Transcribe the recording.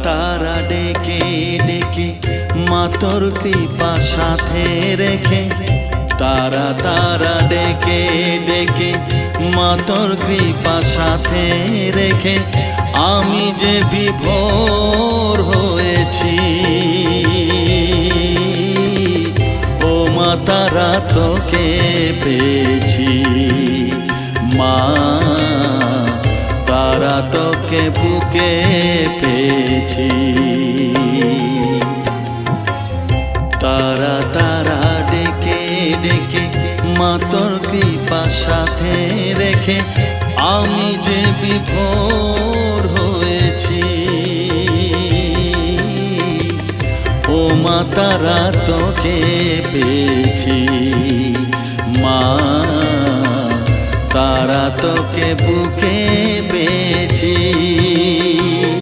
তারা ডেকে ডেকে মা তোর কৃপা সাথে রেখে, তারা তারা ডেকে ডেকে মা তোর কৃপা সাথে রেখে আমি যে বিভোর হয়েছি। ও মা তারা তোকে পেয়েছি, মা তারা তোকে বুকে পেয়েছি। তারা তারা ডেকে ডেকে মা তোর কৃপা সাথে রেখে আমি যে বিভোর হয়েছি। ও মা তারা তোকে পেয়েছি, মা তারা তোকে বুকে পেয়েছি।